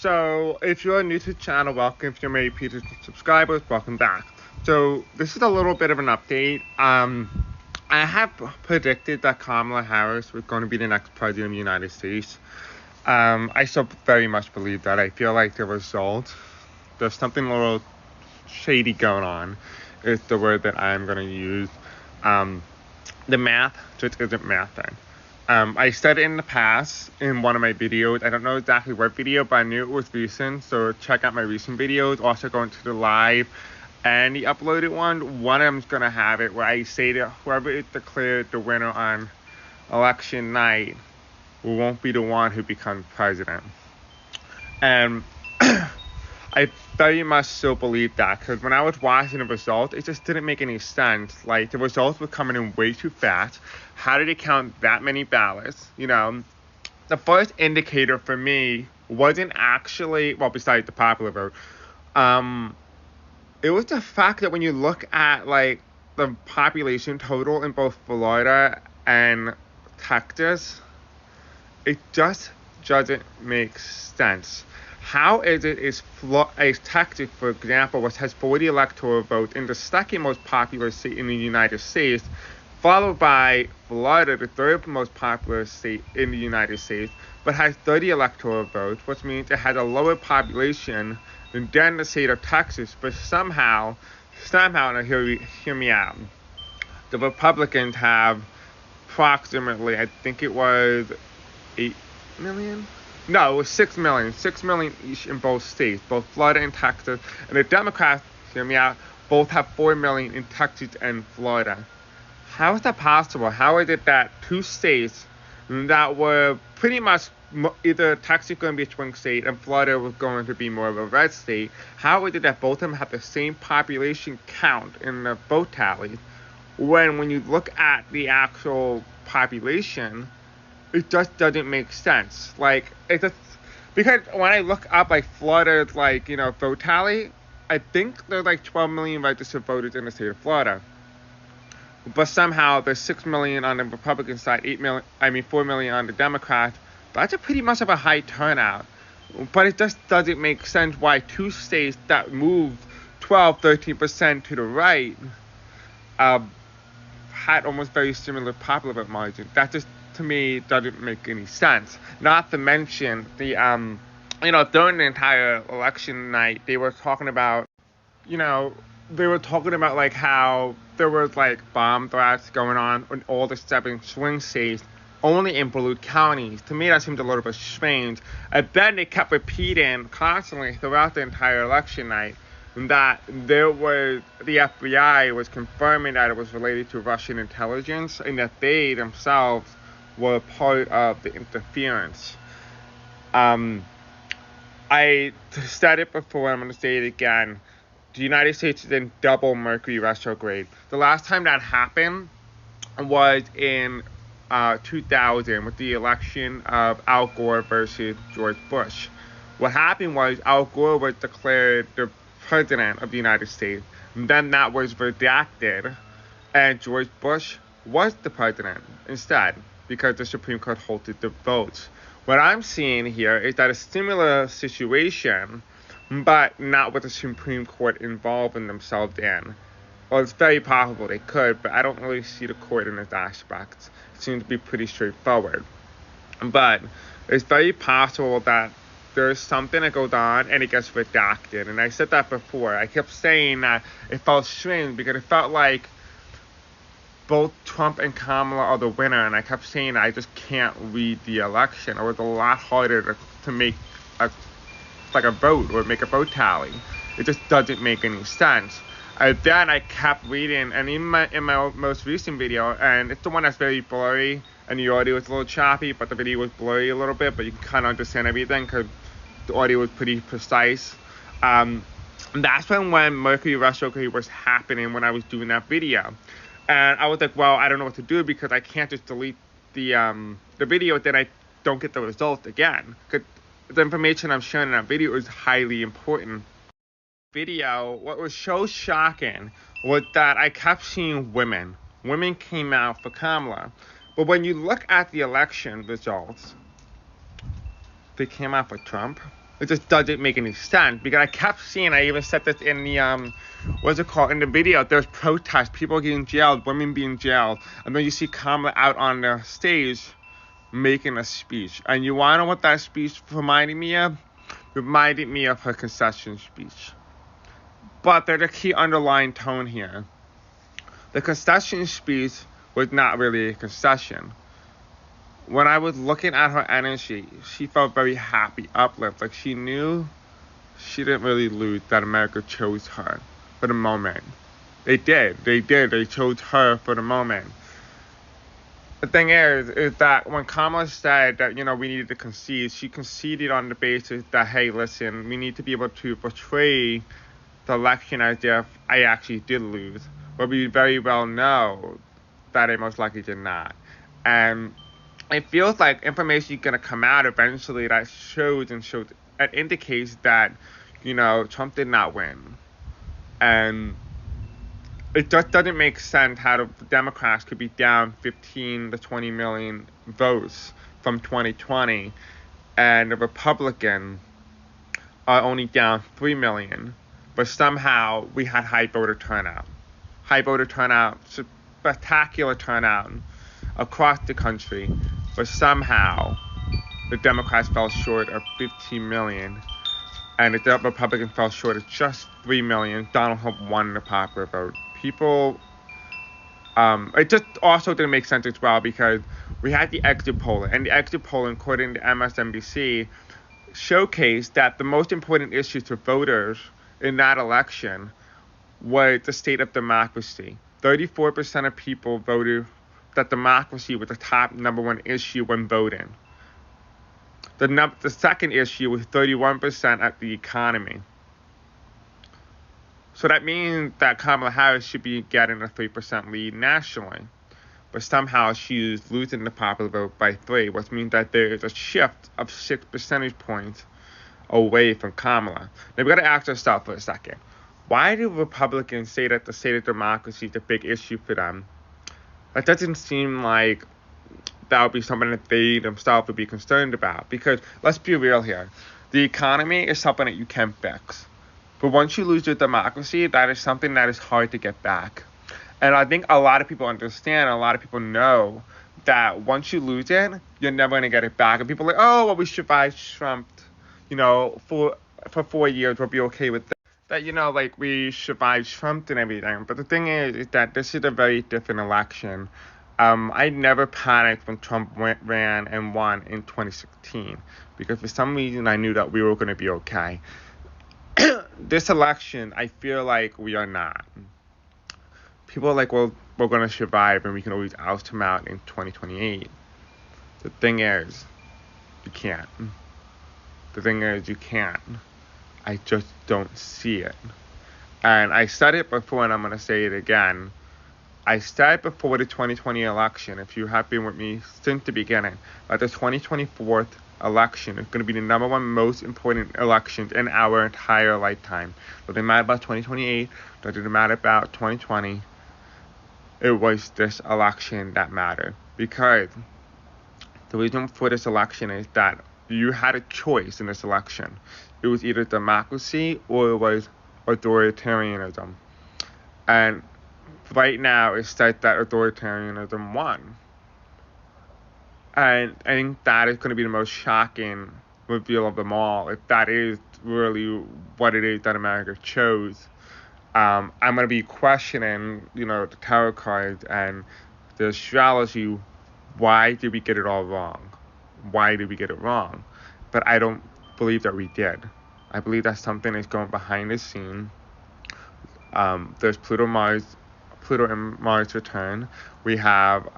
So, if you're new to the channel, welcome. If you're my repeated subscribers, welcome back. So, this is a little bit of an update. I have predicted that Kamala Harris was going to be the next president of the United States. I still very much believe that. I feel like the result, there's something a little shady going on, is the word that I'm going to use. The math just isn't mathing. I said it in the past in one of my videos. I don't know exactly what video, but I knew it was recent. So check out my recent videos. Also go into the live and the uploaded one. One of them's going to have it where I say that whoever is declared the winner on election night won't be the one who becomes president. And I very much still believe that, because when I was watching the results, it just didn't make any sense. Like, the results were coming in way too fast. How did they count that many ballots? You know, the first indicator for me wasn't actually, well, besides the popular vote, it was the fact that when you look at, like, the population total in both Florida and Texas, it just doesn't make sense. How is it is Texas, for example, which has 40 electoral votes, in the second most popular state in the United States, followed by Florida, the third most popular state in the United States, but has 30 electoral votes, which means it has a lower population than the state of Texas. But somehow, now hear me out, the Republicans have approximately, I think it was 8 million? No, it was 6 million. 6 million each in both states, both Florida and Texas. And the Democrats, hear me out, both have 4 million in Texas and Florida. How is that possible? How is it that two states that were pretty much either Texas going to be a swing state and Florida was going to be more of a red state, how is it that both of them have the same population count in the vote tallies, when you look at the actual population, it just doesn't make sense. Like, it just, because when I look up, like, Florida's, like, vote tally, I think there's, like, 12 million registered voters in the state of Florida. But somehow there's 6 million on the Republican side, 4 million on the Democrats. That's a pretty much of a high turnout. But it just doesn't make sense why two states that moved 13% to the right had almost very similar popular vote margins. That just, to me, doesn't make any sense. Not to mention the during the entire election night, they were talking about like how there was like bomb threats going on in all the 7 swing states, only in blue counties. To me, that seemed a little bit strange. And then they kept repeating constantly throughout the entire election night that the FBI was confirming that it was related to Russian intelligence, and that they themselves were part of the interference. I said it before, I'm going to say it again. The United States is in double Murky retrograde. The last time that happened was in 2000 with the election of Al Gore versus George Bush. What happened was Al Gore was declared the president of the United States. And then that was redacted, and George Bush was the president instead, because the Supreme Court halted the votes. What I'm seeing here is that a similar situation, but not with the Supreme Court involving themselves in. Well, it's very possible they could, but I don't really see the court in this aspect. It seems to be pretty straightforward. But it's very possible that there's something that goes on and it gets redacted. And I said that before. I kept saying that it felt strange because it felt like both Trump and Kamala are the winner, and I kept saying I just can't read the election. It was a lot harder to make a vote or make a vote tally. It just doesn't make any sense. And then I kept reading, and in my most recent video, and it's the one that's very blurry, and the audio was a little choppy, but the video was blurry a little bit, but you can kind of understand everything because the audio was pretty precise. That's when Murky retrograde was happening, when I was doing that video. And I was like, well, I don't know what to do, because I can't just delete the video, then I don't get the result again. Because the information I'm showing in that video is highly important. What was so shocking was that I kept seeing women. Women came out for Kamala. But when you look at the election results, they came out for Trump. It just doesn't make any sense because I kept seeing, I even said this in the, what's it called, in the video, there's protests, people getting jailed, women being jailed, and then you see Kamala out on the stage making a speech. And you want to know what that speech reminded me of? Reminded me of her concession speech. But there's a key underlying tone here. The concession speech was not really a concession. When I was looking at her energy, she felt very happy, uplift. Like she knew she didn't really lose, that America chose her for the moment. They did. They chose her for the moment. The thing is that when Kamala said that, we needed to concede, she conceded on the basis that, hey, listen, we need to be able to portray the election as if I actually did lose. But we very well know that I most likely did not. And it feels like information is going to come out eventually that that indicates that, Trump did not win. And it just doesn't make sense how the Democrats could be down 15 to 20 million votes from 2020, and the Republicans are only down 3 million. But somehow we had high voter turnout. Spectacular turnout across the country. But somehow the Democrats fell short of 15 million, and the Republicans fell short of just 3 million. Donald Trump won the popular vote. People, it just also didn't make sense as well because we had the exit polling, and the exit polling, according to MSNBC, showcased that the most important issues for voters in that election was the state of democracy. 34% of people voted that democracy was the top number one issue when voting. The second issue was 31% at the economy. So that means that Kamala Harris should be getting a 3% lead nationally. But somehow she's losing the popular vote by 3, which means that there is a shift of 6 percentage points away from Kamala. Now we got to ask ourselves for a second. Why do Republicans say that the state of democracy is a big issue for them? That doesn't seem like that would be something that they themselves would be concerned about. Because let's be real here. The economy is something that you can fix. But once you lose your democracy, that is something that is hard to get back. And I think a lot of people understand, a lot of people know that once you lose it, you're never going to get it back. And people are like, oh, well, we survived Trump, for 4 years, we'll be okay with that. That, we survived Trump and everything. But the thing is that this is a very different election. I never panicked when Trump ran and won in 2016 because for some reason I knew that we were going to be okay. This election, I feel like we are not. People are like, well, we're going to survive and we can always oust him out in 2028. The thing is, you can't. I just don't see it. And I said it before and I'm going to say it again. I said before the 2020 election, if you have been with me since the beginning, that the 2024 election is going to be the number one most important election in our entire lifetime. It doesn't matter about 2028, doesn't matter about 2020. It was this election that mattered. Because the reason for this election is that you had a choice in this election. It was either democracy or it was authoritarianism. And right now, it's said that authoritarianism won. And I think that is going to be the most shocking reveal of them all, if that is really what it is that America chose. I'm going to be questioning, the tarot cards and the astrology. Why did we get it all wrong? But I don't believe that we did. I believe that something is going behind the scene. There's Pluto and Mars return. We have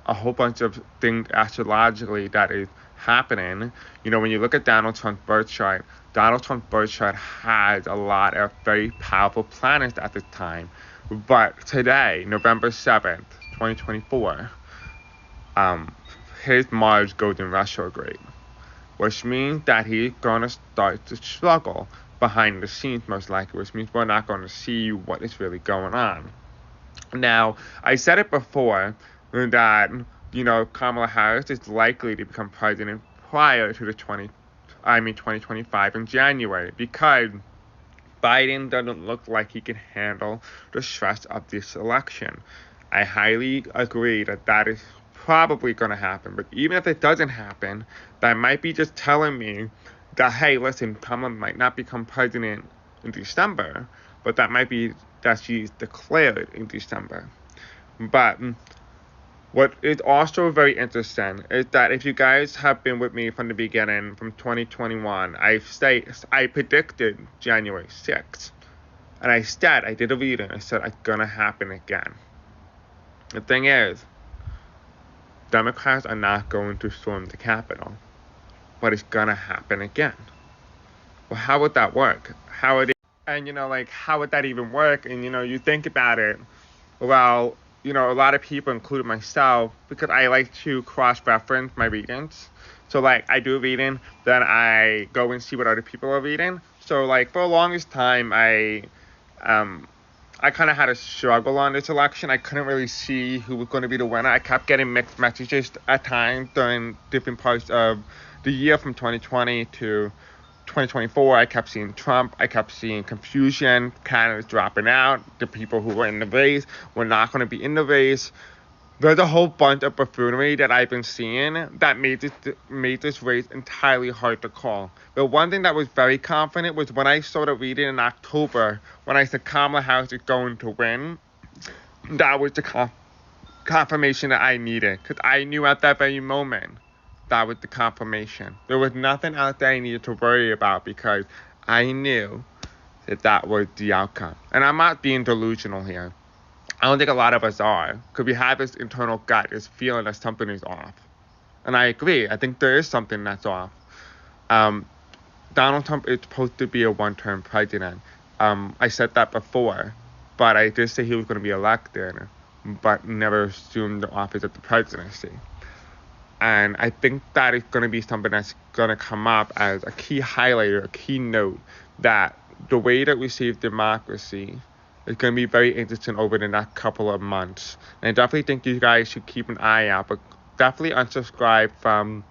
a whole bunch of things astrologically that is happening. When you look at Donald Trump's birth chart has a lot of very powerful planets at this time. But today, November 7th, 2024, his Mars goes in retrograde, which means that he's going to start to struggle behind the scenes most likely, which means we're not going to see what is really going on. Now, I said it before that, Kamala Harris is likely to become president prior to the 2025 in January, because Biden doesn't look like he can handle the stress of this election. I highly agree that that is probably going to happen. But even if it doesn't happen, that might be just telling me that, hey, listen, Kamala might not become president in December, but that might be that she's declared in December. But what is also very interesting is that if you guys have been with me from the beginning, from 2021, I predicted January 6th. And I did a reading, I said it's going to happen again. The thing is, Democrats are not going to storm the Capitol, but it's going to happen again. Well, how would that work? How would that even work? And, you think about it, well, a lot of people, including myself, because I like to cross-reference my readings. So, I do reading, then I go and see what other people are reading. So, for the longest time, I kind of had a struggle on this election. I couldn't really see who was going to be the winner. I kept getting mixed messages at times during different parts of the year from 2020 to 2024. I kept seeing Trump. I kept seeing confusion. Candidates dropping out. The people who were in the race were not going to be in the race. There's a whole bunch of buffoonery that I've been seeing that made this race entirely hard to call. But one thing that was very confident was when I started reading in October, when I said Kamala Harris is going to win, that was the confirmation that I needed. Because I knew at that very moment that was the confirmation. There was nothing else that I needed to worry about because I knew that was the outcome. And I'm not being delusional here. I don't think a lot of us are, because we have this internal gut, this feeling that something is off. And I agree. I think there is something that's off. Donald Trump is supposed to be a one-term president. I said that before, but I did say he was going to be elected, but never assumed the office of the presidency. And I think that is going to be something that's going to come up as a key highlighter, a key note, that the way that we see democracy is going to be very interesting over the next couple of months. And I definitely think you guys should keep an eye out, but definitely unsubscribe from,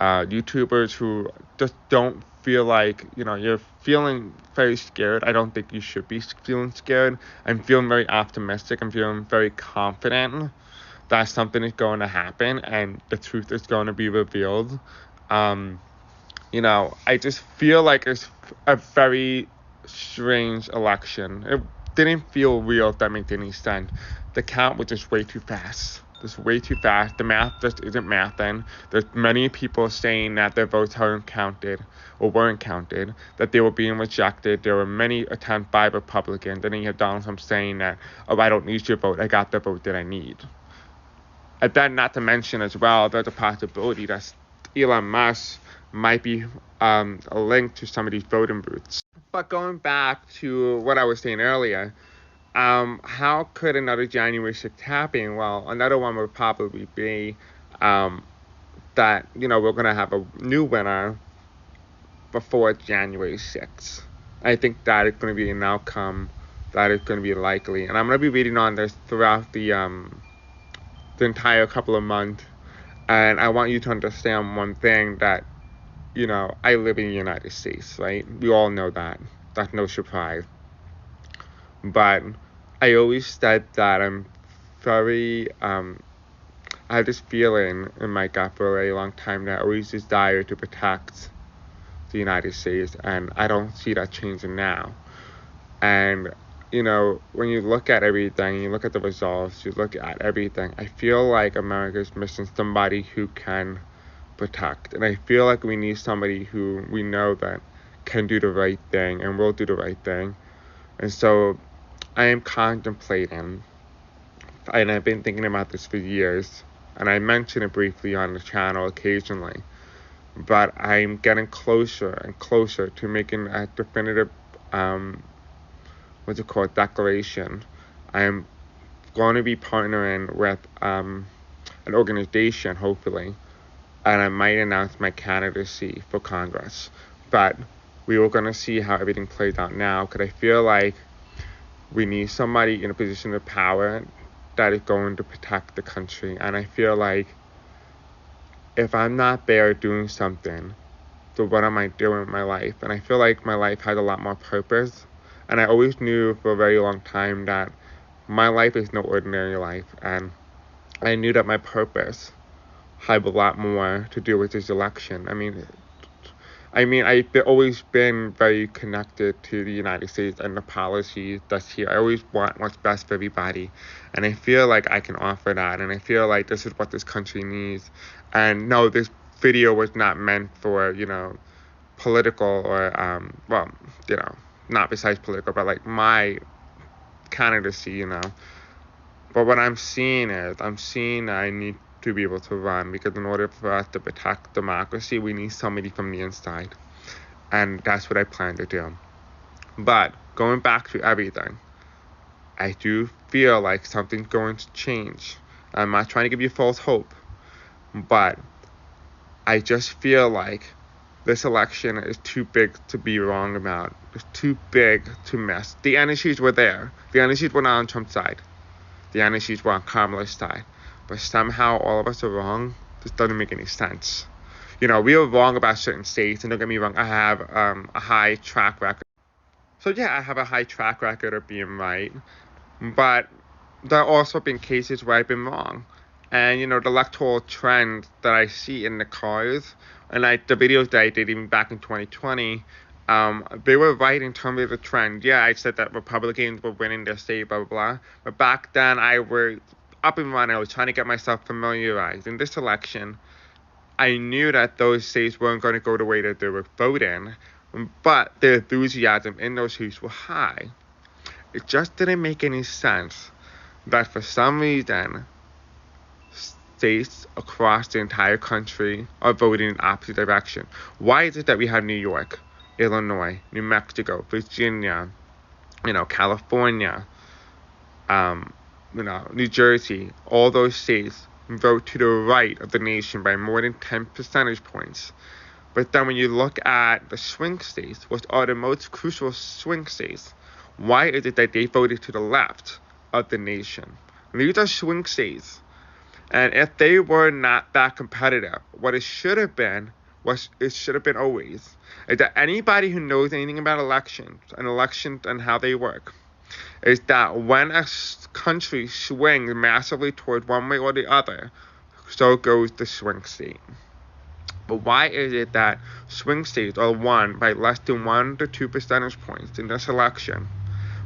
YouTubers who just don't feel like, you're feeling very scared. I don't think you should be feeling scared. I'm feeling very optimistic. I'm feeling very confident that something is going to happen and the truth is going to be revealed. I just feel like it's a very strange election. It didn't feel real, if that makes any sense. The count was just way too fast. Just way too fast. The math just isn't mathing. There's many people saying that their votes weren't counted, that they were being rejected. There were many attempts by Republicans. And then you have Donald Trump saying that, I don't need your vote. I got the vote that I need. And then, not to mention as well, there's a possibility that Elon Musk might be linked to some of these voting booths. But going back to what I was saying earlier, how could another January 6th happen? Well, another one would probably be that, we're going to have a new winner before January 6th. I think that is going to be an outcome that is going to be likely. And I'm going to be reading on this throughout the entire couple of months. And I want you to understand one thing, that I live in the United States, right? We all know that. That's no surprise. But I always said that I'm very, I have this feeling in my gut for a very long time that I always desire to protect the United States, and I don't see that changing now. And, when you look at everything, you look at the results, you look at everything, I feel like America's missing somebody who can protect. And I feel like we need somebody who we know that can do the right thing and will do the right thing. And so I am contemplating, and I've been thinking about this for years, and I mention it briefly on the channel occasionally, but I'm getting closer and closer to making a definitive declaration. I'm going to be partnering with an organization, hopefully, and I might announce my candidacy for Congress. But we were going to see how everything plays out now, because I feel like we need somebody in a position of power that is going to protect the country. And I feel like if I'm not there doing something, So what am I doing with my life? And I feel like my life has a lot more purpose. And I always knew for a very long time that my life is no ordinary life. And I knew that my purpose had a lot more to do with this election. I've always been very connected to the United States and the policies that's here. I always want what's best for everybody. And I feel like I can offer that. And I feel like this is what this country needs. And no, this video was not meant for, political or, not besides political, but like my candidacy, But what I'm seeing that I need to be able to run, because in order for us to protect democracy, we need somebody from the inside. And that's what I plan to do. But going back to everything, I do feel like something's going to change. I'm not trying to give you false hope, but I just feel like this election is too big to be wrong about. It's too big to miss. The energies were there. The energies were not on Trump's side. The energies were on Kamala's side. But somehow all of us are wrong. This doesn't make any sense. We are wrong about certain states, and don't get me wrong, I have a high track record. So yeah, I have a high track record of being right. But there have also been cases where I've been wrong. And, the electoral trend that I see in the cars, and the videos that I did even back in 2020, they were right in terms of the trend. Yeah, I said that Republicans were winning their state, blah, blah, blah. But back then, I was up and running. I was trying to get myself familiarized. In this election, I knew that those states weren't going to go the way that they were voting, but the enthusiasm in those states were high. It just didn't make any sense that for some reason, states across the entire country are voting in opposite direction. Why is it that we have New York, Illinois, New Mexico, Virginia, California, New Jersey, all those states vote to the right of the nation by more than 10 percentage points? But then when you look at the swing states, which are the most crucial swing states, why is it that they voted to the left of the nation? These are swing states. And if they were not that competitive, what it should have been was always, is that anybody who knows anything about elections and how they work, is that when a country swings massively toward one way or the other, so goes the swing state. But why is it that swing states are won by less than 1 to 2 percentage points in this election,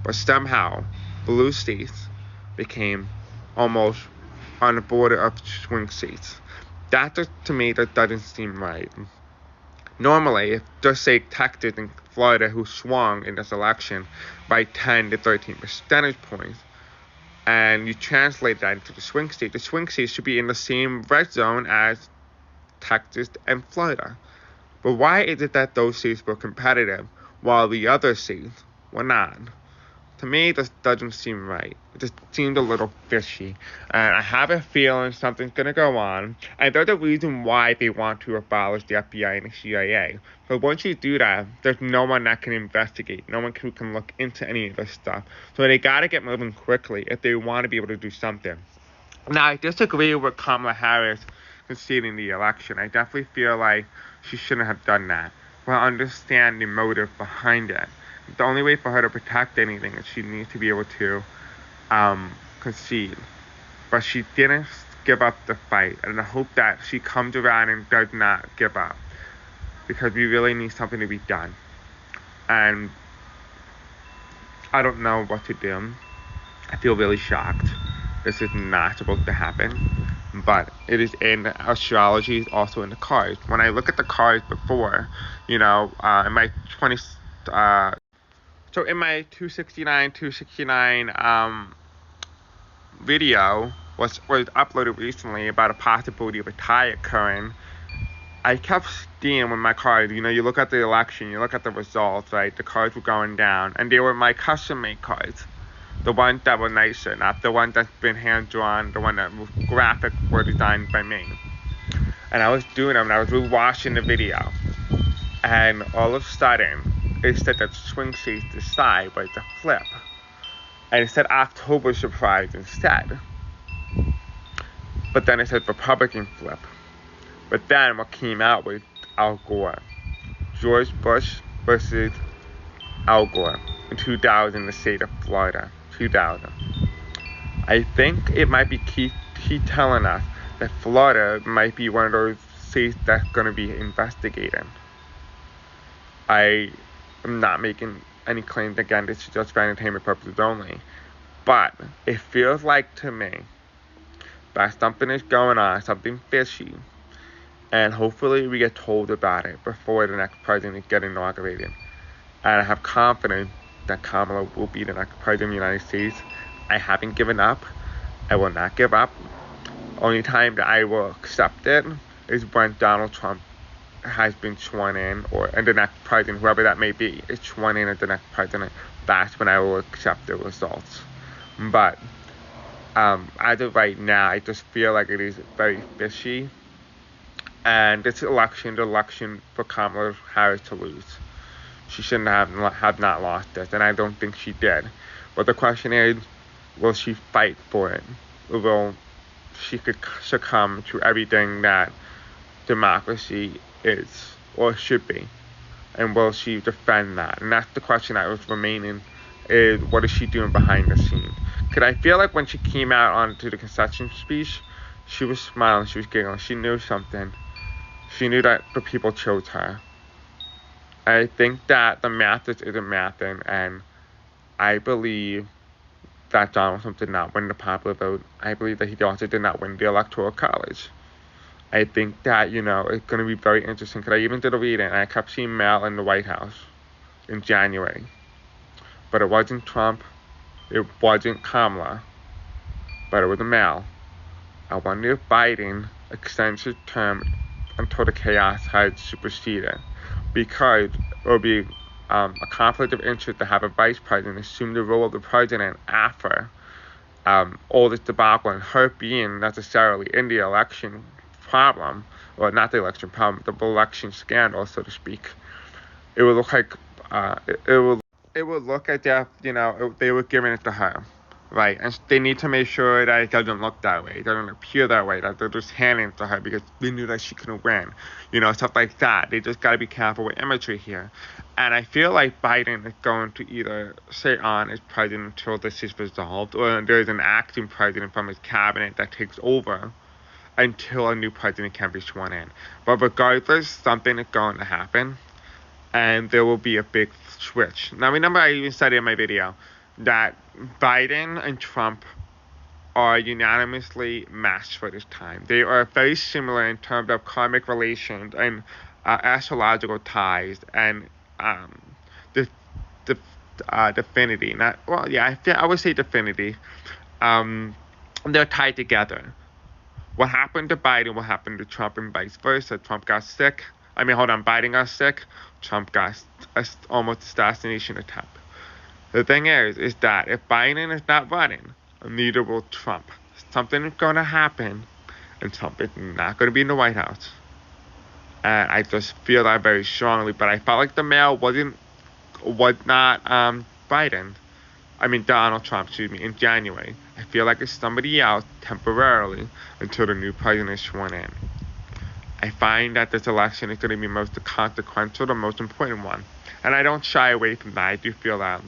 but somehow blue states became almost on the border of swing states? To me, that doesn't seem right. Normally, if just say Texas and Florida, who swung in this election by 10 to 13 percentage points, and you translate that into the swing states should be in the same red zone as Texas and Florida. But why is it that those states were competitive while the other states were not? To me, this doesn't seem right. It just seemed a little fishy. And I have a feeling something's going to go on. And there's a reason why they want to abolish the FBI and the CIA. But once you do that, there's no one that can investigate. No one who can look into any of this stuff. So they got to get moving quickly if they want to be able to do something. Now, I disagree with Kamala Harris conceding the election. I definitely feel like she shouldn't have done that. But I understand the motive behind it. The only way for her to protect anything is she needs to be able to concede. But she didn't give up the fight. And I hope that she comes around and does not give up. Because we really need something to be done. And I don't know what to do. I feel really shocked. This is not supposed to happen. But it is in astrology, it's also in the cards. When I look at the cards before, in my 20... So in my 269 video was uploaded recently about a possibility of a tie occurring, I kept seeing with my cards, you look at the election, you look at the results, right? The cards were going down, and they were my custom-made cards. The ones that were nicer, not the ones that's been hand-drawn, the one that was graphic were designed by me. And I was doing them, and I was rewatching the video. And all of a sudden, it said that swing states decide, but it's a flip. And it said October surprise instead. But then it said Republican flip. But then what came out was Al Gore. George Bush versus Al Gore in 2000 in the state of Florida. 2000. I think it might be key telling us that Florida might be one of those states that's going to be investigated. I am not making any claims, again, this is just for entertainment purposes only. But it feels like to me that something is going on, something fishy, and hopefully we get told about it before the next president gets inaugurated. And I have confidence that Kamala will be the next president of the United States. I haven't given up. I will not give up. Only time that I will accept it is when Donald Trump has been sworn in, and the next president, whoever that may be, is sworn in as the next president. That's when I will accept the results. But as of right now, I just feel like it is very fishy. And this election, the election for Kamala Harris to lose. She shouldn't have not lost this, and I don't think she did. But the question is, will she fight for it? Will she succumb to everything that democracy is or should be? And will she defend that? And that's the question that was remaining, is what is she doing behind the scenes? Because I feel like when she came out onto the concession speech, she was smiling, she was giggling, she knew something. She knew that the people chose her. I think that the math isn't mathing, and I believe that Donald Trump did not win the popular vote. I believe that he also did not win the electoral college. I think that, it's going to be very interesting, because I even did a reading, and I kept seeing mail in the White House in January. But it wasn't Trump, it wasn't Kamala, but it was a mail. I wonder if Biden extends his term until the chaos has superseded, because it will be a conflict of interest to have a vice president assume the role of the president after all this debacle, and her being necessarily in the election problem, or not the election problem, the election scandal, so to speak. It would look like it would look as if they were giving it to her. Right, and they need to make sure that it doesn't look that way, it doesn't appear that way, that they're just handing it to her because they knew that she couldn't win, stuff like that. They just got to be careful with imagery here. And I feel like Biden is going to either stay on as president until this is resolved, or there's an acting president from his cabinet that takes over until a new president can be sworn in. But regardless, something is going to happen, and there will be a big switch. Now, remember, I even said in my video that Biden and Trump are unanimously matched for this time. They are very similar in terms of karmic relations and astrological ties and affinity. I would say affinity. They're tied together. What happened to Biden will happen to Trump, and vice versa. Biden got sick. Trump got almost assassination attempt. The thing is that if Biden is not running, neither will Trump. Something is going to happen, and Trump is not going to be in the White House. And I just feel that very strongly. But I felt like the mail was not Donald Trump, in January. I feel like it's somebody else temporarily until the new president is sworn in. I find that this election is going to be most consequential, the most important one. And I don't shy away from that. I do feel that.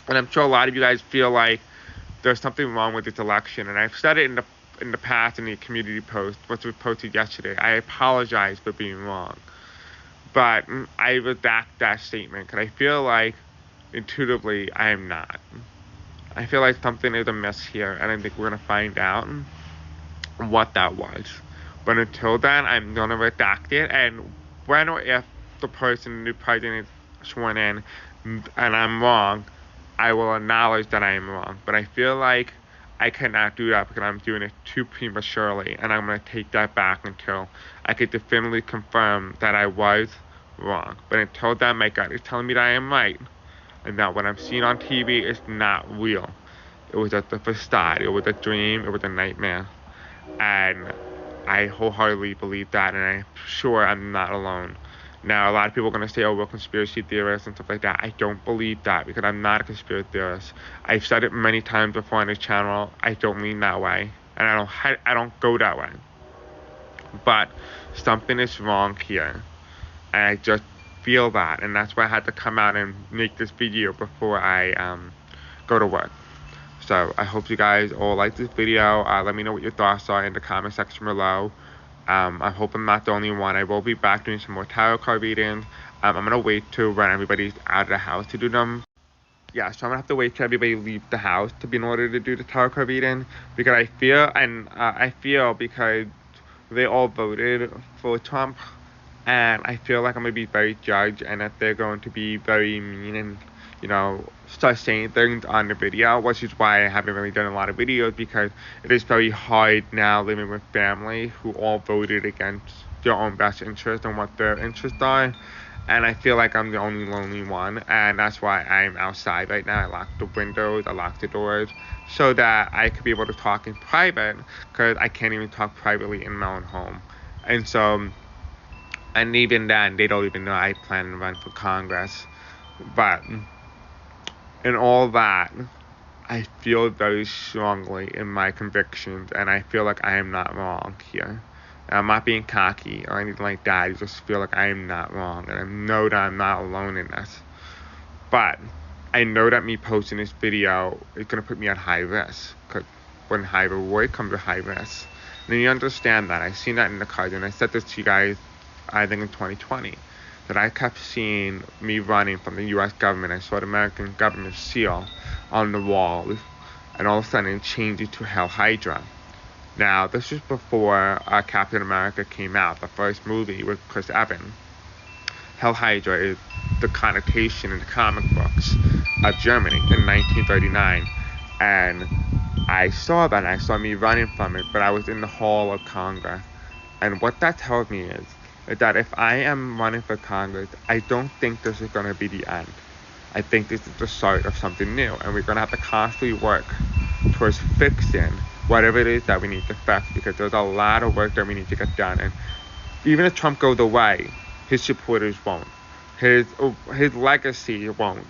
And I'm sure a lot of you guys feel like there's something wrong with this election. And I've said it in the past in the community post, which was posted yesterday. I apologize for being wrong. But I redact that statement because I feel like intuitively I am not. I feel like something is amiss here, and I think we're going to find out what that was. But until then, I'm going to redact it, and when or if the new president is sworn in, and I'm wrong, I will acknowledge that I am wrong. But I feel like I cannot do that because I'm doing it too prematurely, and I'm going to take that back until I could definitively confirm that I was wrong. But until then, my gut is telling me that I am right, and that what I'm seeing on TV is not real. It was just a facade. It was a dream. It was a nightmare. And I wholeheartedly believe that, and I'm sure I'm not alone. Now, a lot of people are going to say, we're conspiracy theorists and stuff like that. I don't believe that because I'm not a conspiracy theorist. I've said it many times before on this channel. I don't lean that way, and I don't go that way. But something is wrong here, and I just feel that, and that's why I had to come out and make this video before I go to work. So I hope you guys all like this video. Let me know what your thoughts are in the comment section below. I hope I'm not the only one. I will be back doing some more tarot card readings. I'm going to wait till when everybody's out of the house to do them. Yeah, so I'm going to have to wait till everybody leaves the house in order to do the tarot card reading. Because I feel because they all voted for Trump. And I feel like I'm going to be very judged and that they're going to be very mean and, start saying things on the video, which is why I haven't really done a lot of videos, because it is very hard now living with family who all voted against their own best interest and what their interests are. And I feel like I'm the only lonely one, and that's why I'm outside right now. I locked the windows, I locked the doors, so that I could be able to talk in private, because I can't even talk privately in my own home. And so... And even then, they don't even know I plan to run for Congress. But in all that, I feel very strongly in my convictions, and I feel like I am not wrong here. And I'm not being cocky or anything like that. I just feel like I am not wrong, and I know that I'm not alone in this. But I know that me posting this video is going to put me at high risk, because when high reward comes to high risk. And you understand that. I've seen that in the cards, and I said this to you guys, I think in 2020, that I kept seeing me running from the U.S. government. I saw the American government seal on the wall, and all of a sudden it changed it to Hell Hydra. Now, this was before Captain America came out, the first movie with Chris Evans. Hell Hydra is the connotation in the comic books of Germany in 1939, and I saw that, and I saw me running from it, but I was in the hall of Congress, and what that tells me is that if I am running for Congress, I don't think this is going to be the end. I think this is the start of something new, and we're going to have to constantly work towards fixing whatever it is that we need to fix, because there's a lot of work that we need to get done. And even if Trump goes away, his supporters won't. His legacy won't.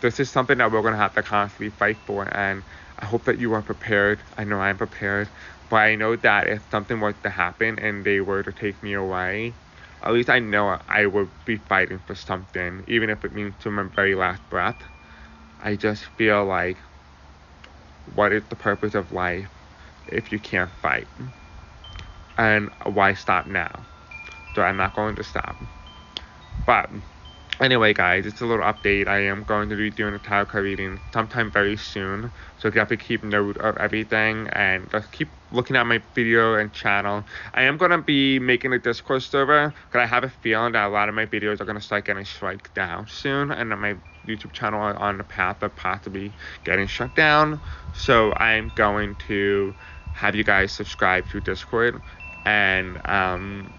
This is something that we're going to have to constantly fight for, and I hope that you are prepared. I know I'm prepared. But I know that if something were to happen and they were to take me away, at least I know I would be fighting for something, even if it means to my very last breath. I just feel like, what is the purpose of life if you can't fight? And why stop now? So I'm not going to stop. But anyway, guys, it's a little update. I am going to be doing a tarot card reading sometime very soon. So you have to keep note of everything and just keep looking at my video and channel. I am going to be making a Discord server, because I have a feeling that a lot of my videos are going to start getting struck down soon, and that my YouTube channel are on the path of possibly getting shut down. So I'm going to have you guys subscribe to Discord, and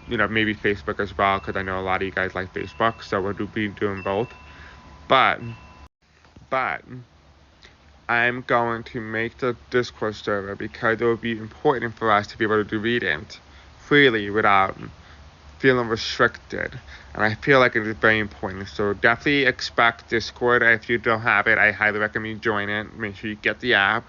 maybe Facebook as well, because I know a lot of you guys like Facebook, so we'll be doing both. But I'm going to make the Discord server because it will be important for us to be able to do readings freely without feeling restricted. And I feel like it is very important. So definitely expect Discord. If you don't have it, I highly recommend you join it. Make sure you get the app,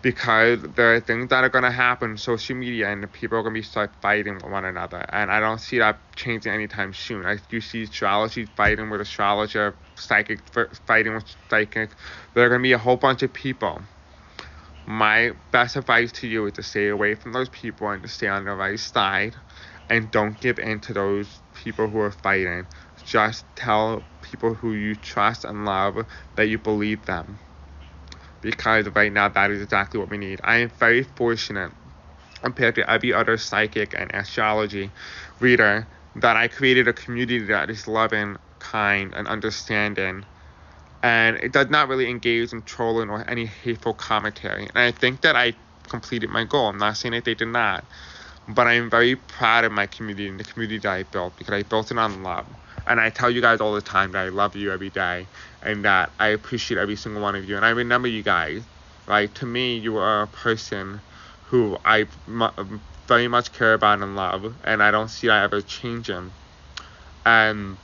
because there are things that are going to happen on social media, and the people are going to start fighting with one another. And I don't see that changing anytime soon. I do see astrology fighting with astrologer, psychic fighting with psychic. There are going to be a whole bunch of people. My best advice to you is to stay away from those people and to stay on the right side, and don't give in to those people who are fighting. Just tell people who you trust and love that you believe them, because right now that is exactly what we need. I am very fortunate compared to every other psychic and astrology reader that I created a community that is loving, kind, and understanding, and it does not really engage in trolling or any hateful commentary. And I think that I completed my goal. I'm not saying that they did not, but I am very proud of my community and the community that I built, because I built it on love. And I tell you guys all the time that I love you every day, and that I appreciate every single one of you, and I remember you guys. Right? To me, you are a person who I very much care about and love, and I don't see that ever changing. And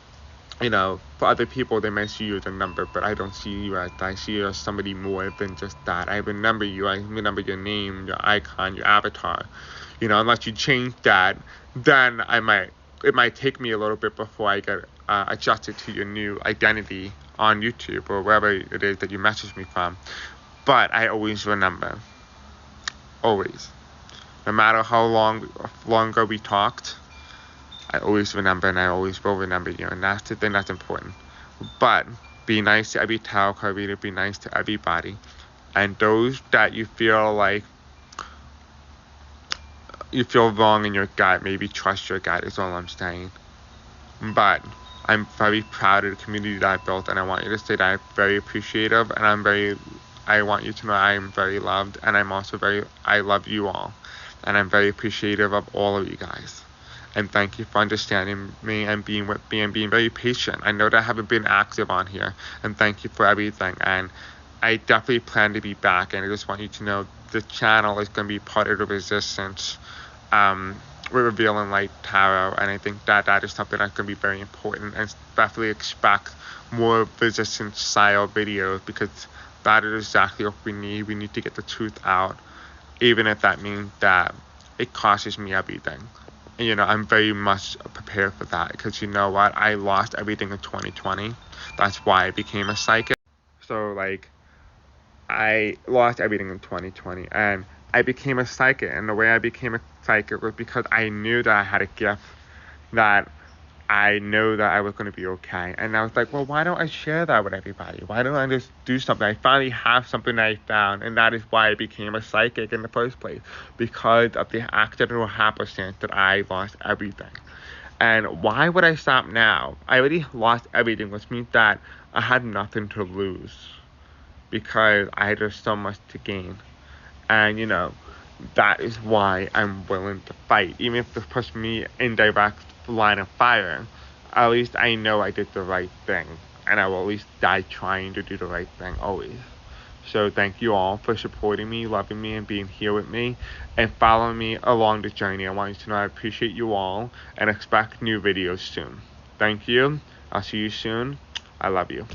for other people, they might see you as a number, but I don't see you as that. I see you as somebody more than just that. I remember you. I remember your name, your icon, your avatar. Unless you change that, then it might take me a little bit before I get adjusted to your new identity on YouTube or wherever it is that you message me from. But I always remember. Always. No matter how longer we talked, I always remember, and I always will remember you, and that's the thing that's important. But be nice to every tarot card reader, be nice to everybody, and those that you feel like you feel wrong in your gut, maybe trust your gut is all I'm saying. But I'm very proud of the community that I built, and I want you to say that I'm very appreciative, and I want you to know I am very loved, and I'm also I love you all, and I'm very appreciative of all of you guys. And thank you for understanding me and being with me and being very patient. I know that I haven't been active on here, and thank you for everything. And I definitely plan to be back, and I just want you to know the channel is going to be part of the resistance. We're revealing light tarot, and I think that is something that's going to be very important, and definitely expect more resistance style videos, because that is exactly what we need. We need to get the truth out, even if that means that it costs me everything. And, I'm very much prepared for that, because you know what? I lost everything in 2020. That's why I became a psychic. So, I lost everything in 2020, and I became a psychic. And the way I became a psychic was because I knew that I had a gift, that I know that I was going to be okay. And I was like, well, why don't I share that with everybody? Why don't I just do something? I finally have something that I found, and that is why I became a psychic in the first place, because of the accidental happenstance that I lost everything. And why would I stop now? I already lost everything, which means that I had nothing to lose, because I had just so much to gain. And, that is why I'm willing to fight, even if this puts me in direct line of fire. At least I know I did the right thing, and I will at least die trying to do the right thing always. So thank you all for supporting me, loving me, and being here with me, and following me along the journey. I want you to know I appreciate you all, and expect new videos soon. Thank you. I'll see you soon. I love you.